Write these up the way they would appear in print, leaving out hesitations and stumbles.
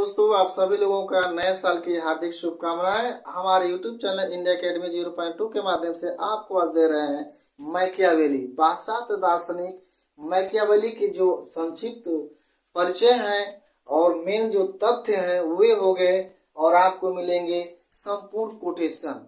दोस्तों, आप सभी लोगों का नए साल की हार्दिक शुभकामनाएं। हमारे यूट्यूब चैनल इंडिया अकेडमी 0.2 के माध्यम से आपको आज दे रहे हैं मैकियावेली, पाश्चात्य दार्शनिक मैकियावेली की जो संक्षिप्त परिचय है और मेन जो तथ्य हैं वे हो गए। और आपको मिलेंगे संपूर्ण कोटेशन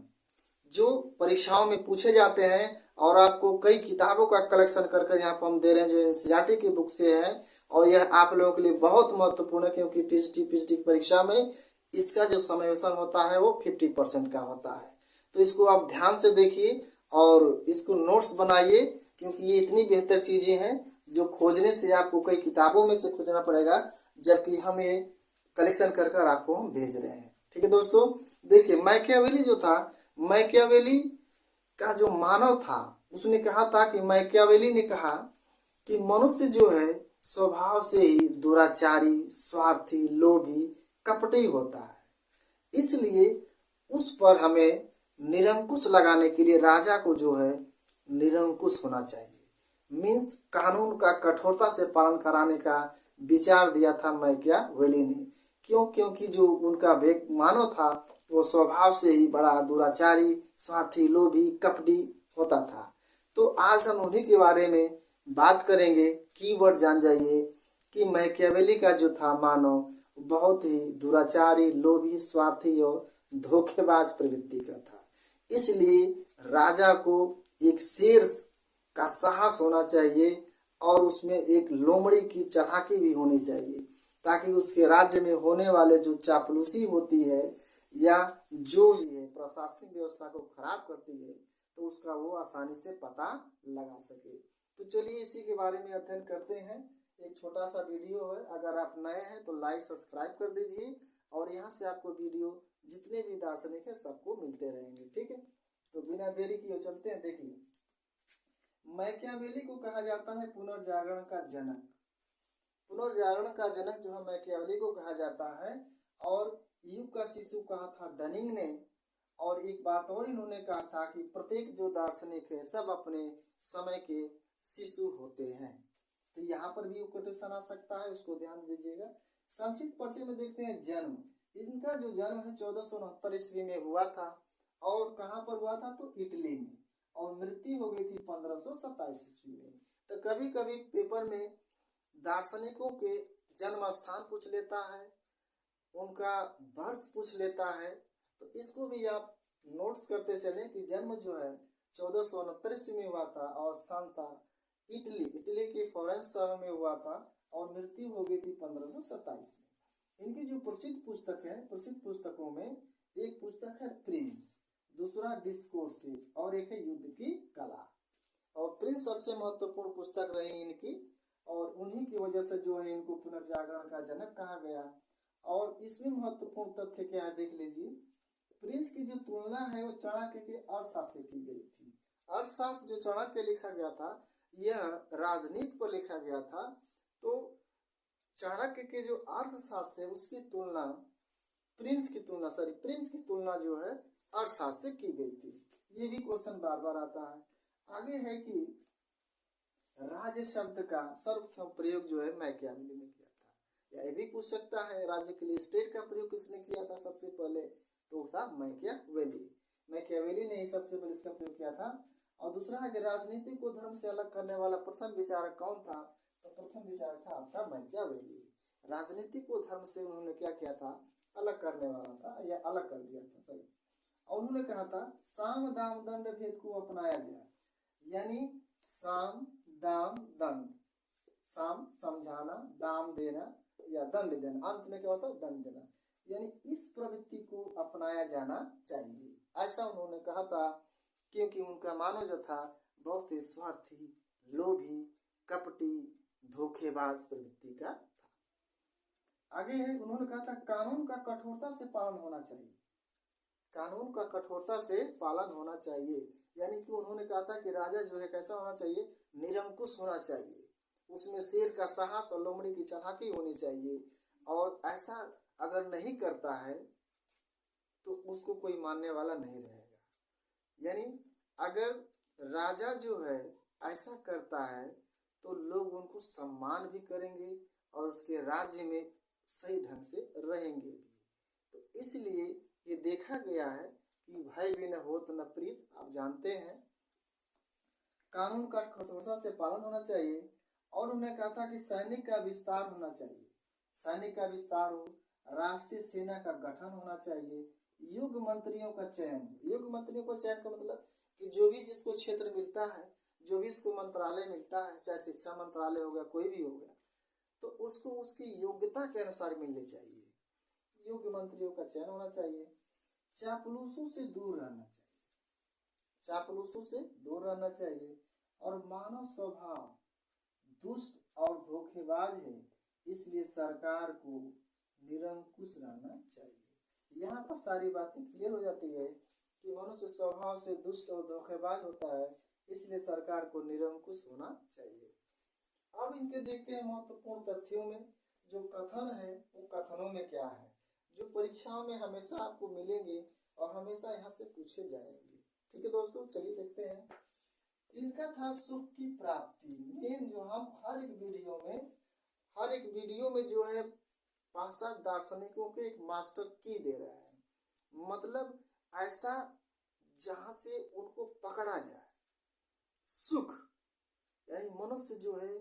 जो परीक्षाओं में पूछे जाते हैं। और आपको कई किताबों का कलेक्शन कर कर यहाँ पर हम दे रहे हैं जो एनसीईआरटी की बुक से है। और यह आप लोगों के लिए बहुत महत्वपूर्ण है क्योंकि टीजीटी पीजीटी की परीक्षा में इसका जो समावेशन होता है वो 50% का होता है। तो इसको आप ध्यान से देखिए और इसको नोट्स बनाइए क्योंकि ये इतनी बेहतर चीजें हैं जो खोजने से आपको कई किताबों में से खोजना पड़ेगा, जबकि हम ये कलेक्शन कर कर आपको हम भेज रहे हैं। ठीक है दोस्तों, देखिए मैकियावेली जो था, मैकियावेली का जो मानव था उसने कहा था कि मैकियावेली ने कहा कि मनुष्य जो है स्वभाव से ही दुराचारी, स्वार्थी, लोभी, कपटी होता है। इसलिए उस पर हमें निरंकुश लगाने के लिए राजा को जो है निरंकुश होना चाहिए। मीन्स कानून का कठोरता से पालन कराने का विचार दिया था मैकियावेली ने। क्यों? क्योंकि जो उनका मानव था वो स्वभाव से ही बड़ा दुराचारी, स्वार्थी, लोभी, कपटी होता था। तो आज हम उन्हीं के बारे में बात करेंगे। कीवर्ड जान जाइए कि मैकियावेली का जो था मानव बहुत ही दुराचारी, लोभी, स्वार्थी और धोखेबाज प्रवृत्ति का था। इसलिए राजा को एक शेर का साहस होना चाहिए और उसमें एक लोमड़ी की चालाकी भी होनी चाहिए, ताकि उसके राज्य में होने वाले जो चापलूसी होती है या जो प्रशासनिक व्यवस्था को खराब करती है तो उसका वो आसानी से पता लगा सके। तो चलिए इसी के बारे में अध्ययन करते हैं। एक छोटा सा वीडियो है, अगर आप नए हैं तो लाइक सब्सक्राइब कर दीजिए और यहाँ से आपको वीडियो जितने भी दार्शनिक है सबको मिलते रहेंगे। ठीक है, तो बिना देरी किए चलते हैं। देखिए, मैकियावेली को कहा जाता है पुनर्जागरण का जनक। पुनर्जागरण का जनक जो है मैकियावेली को कहा जाता है। और युग का शिशु कहा था डनिंग ने। और एक बात और इन्होंने कहा था कि प्रत्येक जो दार्शनिक है सब अपने समय के शिशु होते हैं। तो यहाँ पर भी कोटेशन आ सकता है, उसको ध्यान दीजिएगा। संक्षिप्त परिचय में देखते हैं जन्म। इनका जो जन्म है 1469 ईस्वी में हुआ था। और कहाँ पर हुआ था? तो इटली में। और मृत्यु हो गई थी 1527 ईस्वी में। तो कभी कभी पेपर में दार्शनिकों के जन्म स्थान पूछ लेता है, उनका वर्ष पूछ लेता है। तो इसको भी आप नोट्स करते चलें कि जन्म जो है 1469 ईस्वी में हुआ था और स्थान था इटली के फ्लोरेंस शहर में हुआ था। और मृत्यु हो गई थी 1527 में। इनकी जो प्रसिद्ध पुस्तक है, प्रसिद्ध पुस्तकों में एक पुस्तक है प्रिंस, दूसरा डिस्कोर्सेस और एक है युद्ध की कला। और प्रिंस सबसे महत्वपूर्ण पुस्तक रही इनकी और उन्हीं की वजह से जो है इनको पुनर्जागरण का जनक कहा गया। और इसमें महत्वपूर्ण तथ्य क्या है देख लीजिए। प्रिंस की जो तुलना है वो चाणक्य के अर्थशास्त्र से की गई थी। अर्थशास्त्र जो चाणक्य लिखा गया था यह राजनीति पर लिखा गया था। तो चाणक्य के जो अर्थशास्त्र है उसकी तुलना प्रिंस की तुलना जो है अर्थशास्त्र से की गई थी। ये भी क्वेश्चन बार बार आता है। आगे है कि राज्य शब्द का सर्वप्रथम प्रयोग जो है मैकियावेली ने किया था। यह भी पूछ सकता है राज्य के लिए स्टेट का प्रयोग किसने किया था सबसे पहले? तो था मैकियावेली। मैकियावेली ने ही सबसे पहले इसका प्रयोग किया था। और दूसरा है कि राजनीति को धर्म से अलग करने वाला प्रथम विचारक कौन था? तो प्रथम विचारक था आपका मैकियावेली। राजनीति को धर्म से उन्होंने क्या किया था? अलग करने वाला था या अलग कर दिया था, सही। और उन्होंने कहा था साम दाम दंड भेद को अपनाया जाए, यानी साम दाम दंड, साम समझाना, दाम देना या दंड देना, अंत में क्या होता है? दंड देना, यानी इस प्रवृत्ति को अपनाया जाना चाहिए, ऐसा उन्होंने कहा था। क्योंकि उनका मानव जो था बहुत ही स्वार्थी, लोभी, कपटी, धोखेबाज प्रवृत्ति का था। आगे है, उन्होंने कहा था कानून का कठोरता से पालन होना चाहिए। कानून का कठोरता से पालन होना चाहिए, यानी कि उन्होंने कहा था कि राजा जो है कैसा होना चाहिए? निरंकुश होना चाहिए। उसमें शेर का साहस और लोमड़ी की चालाकी होनी चाहिए। और ऐसा अगर नहीं करता है तो उसको कोई मानने वाला नहीं रहेगा। यानी अगर राजा जो है ऐसा करता है तो लोग उनको सम्मान भी करेंगे और उसके राज्य में सही ढंग से रहेंगे भी। तो इसलिए ये देखा गया है कि भय बिन होत न प्रीत, आप जानते हैं। कानून का कठोरता से पालन होना चाहिए। और उन्होंने कहा था कि सैनिक का विस्तार होना चाहिए, सैनिक का विस्तार हो, राष्ट्रीय सेना का गठन होना चाहिए, युग मंत्रियों का चयन। युग मंत्रियों का चयन का मतलब कि जो भी जिसको क्षेत्र मिलता है, जो भी इसको मंत्रालय मिलता है, चाहे शिक्षा मंत्रालय हो गया, कोई भी हो गया, तो उसको उसकी योग्यता के अनुसार मिलनी चाहिए। योग्य मंत्रियों का चयन होना चाहिए। चापलूसों से दूर रहना चाहिए, चापलूसों से दूर रहना चाहिए। और मानव स्वभाव दुष्ट और धोखेबाज है, इसलिए सरकार को निरंकुश रहना चाहिए। यहाँ पर सारी बातें क्लियर हो जाती है कि मनुष्य स्वभाव से दुष्ट और धोखेबाज होता है, इसलिए सरकार को निरंकुश होना चाहिए। अब इनके देखते हैं महत्वपूर्ण तथ्यों में। जो कथन है वो कथनों में क्या है, जो परीक्षाओं में हमेशा आपको मिलेंगे और हमेशा यहाँ से पूछे जाएंगे। ठीक है दोस्तों, चलिए देखते हैं। इनका था सुख की प्राप्ति। मेन जो हम हर एक वीडियो में जो है 5-7 दार्शनिकों के एक मास्टर की दे रहा है, मतलब ऐसा जहां से उनको पकड़ा जाए। सुख यानी मनुष्य जो है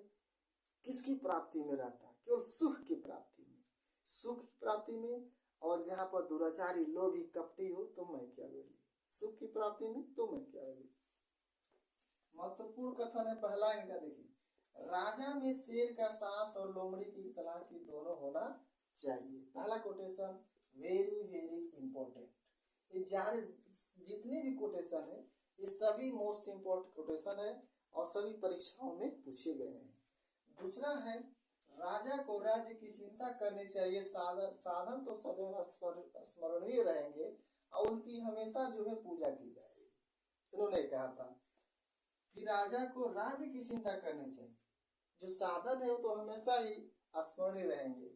किसकी प्राप्ति में रहता है, केवल सुख की प्राप्ति में, सुख की प्राप्ति में। और जहां पर दुराचारी, लोभी, कपटी हो तो मैं क्या बोली, सुख की प्राप्ति में तो मैं क्या बोली। महत्वपूर्ण कथन है पहला इनका, देखिए, राजा में शेर का साहस और लोमड़ी की चालाकी दोनों होना चाहिए। पहला कोटेशन वेरी वेरी इंपॉर्टेंट। ये जितने भी कोटेशन है ये सभी मोस्ट इम्पोर्टेंट कोटेशन है और सभी परीक्षाओं में पूछे गए हैं। दूसरा है राजा को राज्य की चिंता करनी चाहिए, साधन तो सदैव स्मरणीय रहेंगे और उनकी हमेशा जो है पूजा की जाएगी। इन्होंने कहा था कि राजा को राज्य की चिंता करनी चाहिए, जो साधन है वो तो हमेशा ही स्मरणीय रहेंगे।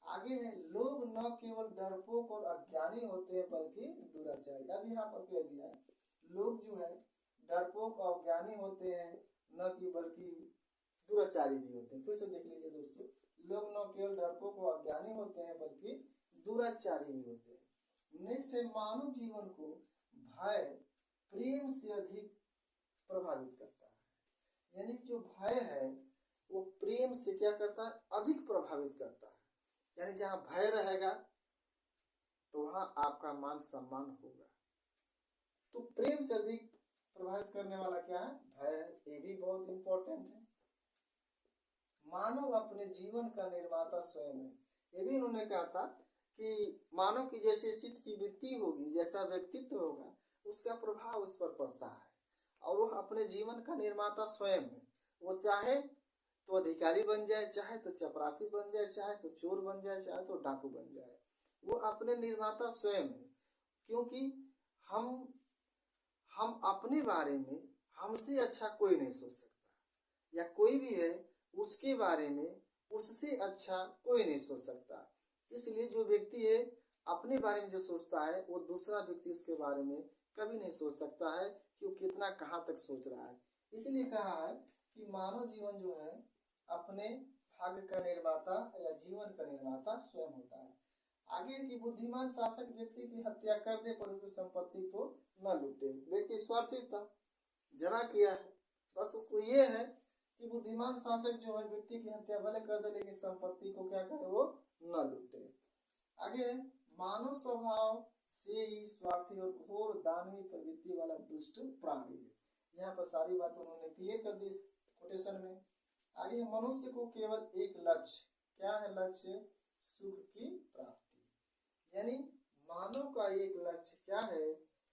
आगे है लोग न केवल डरपोक और अज्ञानी होते हैं बल्कि दुराचारी। अब यहाँ पर कह दिया है लोग जो है डरपोक और अज्ञानी होते हैं, न कि बल्कि दुराचारी भी होते हैं। फिर से देख लीजिए दोस्तों, लोग न केवल डरपोक और अज्ञानी होते हैं बल्कि दुराचारी भी होते हैं। निश्चय मानव जीवन को भय प्रेम से अधिक प्रभावित करता है। यानी जो भय है वो प्रेम से क्या करता है, अधिक प्रभावित करता है। यानी जहाँ भय रहेगा तो वहाँ आपका मान सम्मान होगा। तो प्रेम से अधिक प्रभावित करने वाला क्या है, भय है। ये भी बहुत इंपॉर्टेंट है। मानव अपने जीवन का निर्माता स्वयं है। ये भी उन्होंने कहा था कि मानव की जैसे चित्त की वृत्ति होगी, जैसा व्यक्तित्व होगा, उसका प्रभाव उस पर पड़ता है और वह अपने जीवन का निर्माता स्वयं है। वो चाहे तो अधिकारी बन जाए, चाहे तो चपरासी बन जाए, चाहे तो चोर बन जाए, चाहे तो डाकू बन जाए, वो अपने निर्माता स्वयं है। क्योंकि हम अपने बारे में हमसे अच्छा कोई नहीं सोच सकता, या कोई भी है उसके बारे में उससे अच्छा कोई नहीं सोच सकता। इसलिए जो व्यक्ति है अपने बारे में जो सोचता है वो दूसरा व्यक्ति उसके बारे में कभी नहीं सोच सकता है कि वो कितना कहाँ तक सोच रहा है। इसलिए कहा है कि मानव जीवन जो है अपने भाग्य का निर्माता या जीवन का निर्माता स्वयं होता है। आगे कि बुद्धिमान शासक व्यक्ति की हत्या कर दे पर उसकी संपत्ति को न लूटे। व्यक्ति स्वार्थी था, जरा किया है, बस उसको ये है कि बुद्धिमान शासक जो है व्यक्ति की हत्या भले कर दे लेकिन संपत्ति को क्या करे, वो न लूटे। आगे मानव स्वभाव से ही स्वार्थी और घोर दानवी प्रवृत्ति वाला दुष्ट प्राणी है। यहाँ पर सारी बात उन्होंने क्लियर कर दी इस कोटेशन में। आगे मनुष्य को केवल एक लक्ष्य, क्या है लक्ष्य, सुख की प्राप्ति। यानी मानव का एक लक्ष्य क्या है,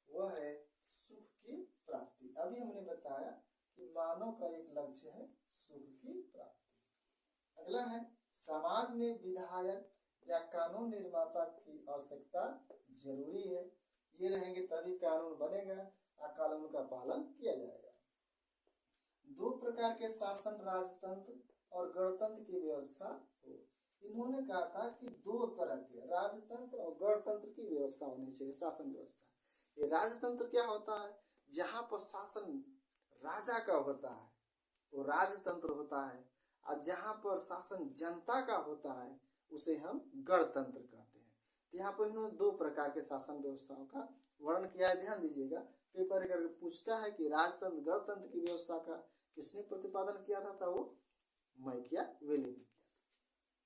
वह है सुख की प्राप्ति। अभी हमने बताया कि मानव का एक लक्ष्य है सुख की प्राप्ति। अगला है समाज में विधायक या कानून निर्माता की आवश्यकता जरूरी है। ये रहेंगे तभी कानून बनेगा और कानून का पालन किया जाएगा। दो प्रकार के शासन, राजतंत्र और गणतंत्र की व्यवस्था हो। इन्होंने कहा था कि दो तरह के राजतंत्र और गणतंत्र की व्यवस्था होनी चाहिए, शासन व्यवस्था। ये राजतंत्र क्या होता है, जहाँ पर शासन राजा का होता है वो राजतंत्र होता है, और जहाँ पर शासन जनता का होता है उसे हम गणतंत्र कहते हैं। तो यहाँ पर इन्होंने दो प्रकार के शासन व्यवस्थाओं का वर्णन किया है। ध्यान दीजिएगा, पेपर अगर पूछता है कि राजतंत्र गणतंत्र की व्यवस्था का किसने प्रतिपादन किया था, तो वो मैकियावेली ने किया था।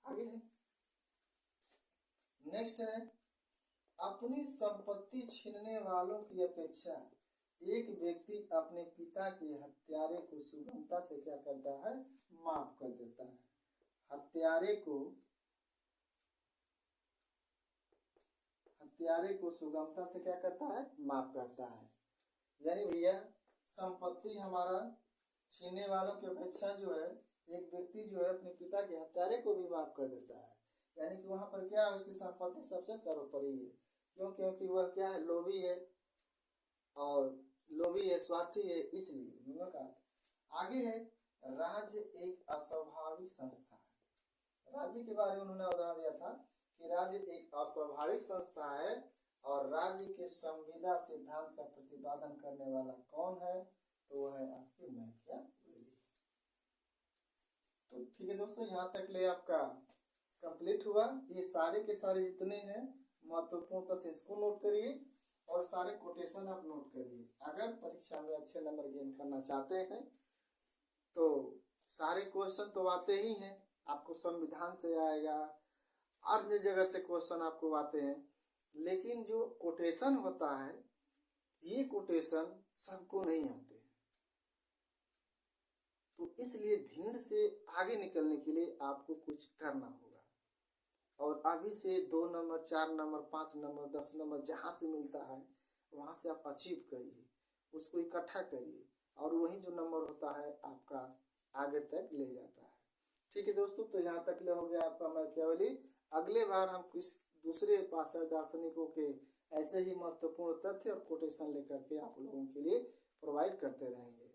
आगे है, नेक्स्ट है, अपनी संपत्ति छीनने वालों की अपेक्षा एक व्यक्ति अपने पिता के हत्यारे को सुगमता से क्या करता है, माफ कर देता है। हत्यारे को सुगमता से क्या करता है, माफ करता है। यानी भैया संपत्ति हमारा छीनने वालों की अपेक्षा जो है एक व्यक्ति जो है अपने पिता के हत्यारे को भी माफ कर देता है। यानी कि वहां पर क्या है, उसकी संपत्ति सबसे सर्वोपरि है। क्यों? क्योंकि वह क्या है, लोभी है, और लोभी है, स्वार्थी है, इसलिए उन्होंने कहा। आगे है, राज्य एक अस्वाभाविक संस्था है। राज्य के बारे में उन्होंने उदाहरण दिया था कि राज्य एक अस्वाभाविक संस्था है और राज्य के संविदा सिद्धांत का प्रतिपादन करने वाला कौन है, तो वह है आपके मैकियावेली। तो ठीक है दोस्तों, यहाँ तक ले आपका कंप्लीट हुआ। ये सारे के सारे जितने हैं महत्वपूर्ण तथ्य इसको नोट करिए और सारे कोटेशन आप नोट करिए। अगर परीक्षा में अच्छे नंबर गेन करना चाहते हैं तो सारे क्वेश्चन तो आते ही हैं, आपको संविधान से आएगा, अन्य जगह से क्वेश्चन आपको आते हैं, लेकिन जो कोटेशन होता है ये कोटेशन सबको नहीं आते। तो इसलिए भीड़ से आगे निकलने के लिए आपको कुछ करना होगा, और अभी से 2 नंबर 4 नंबर 5 नंबर 10 नंबर जहाँ से मिलता है वहाँ से आप अचीव करिए, उसको इकट्ठा करिए, और वही जो नंबर होता है आपका आगे तक ले जाता है। ठीक है दोस्तों, तो यहाँ तक ले हो गया आपका मैकियावेली। अगले बार हम किस दूसरे पाश्चात्य दार्शनिकों के ऐसे ही महत्वपूर्ण तथ्य और कोटेशन लेकर के आप लोगों के लिए प्रोवाइड करते रहेंगे।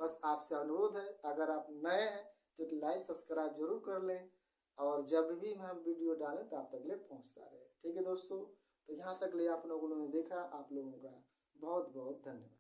बस आपसे अनुरोध है, अगर आप नए हैं तो एक लाइक सब्सक्राइब जरूर कर लें, और जब भी हम वीडियो डालें तो आप तक ले पहुँचता रहे। ठीक है दोस्तों, तो यहाँ तक ले आप लोगों ने देखा, आप लोगों का बहुत बहुत धन्यवाद।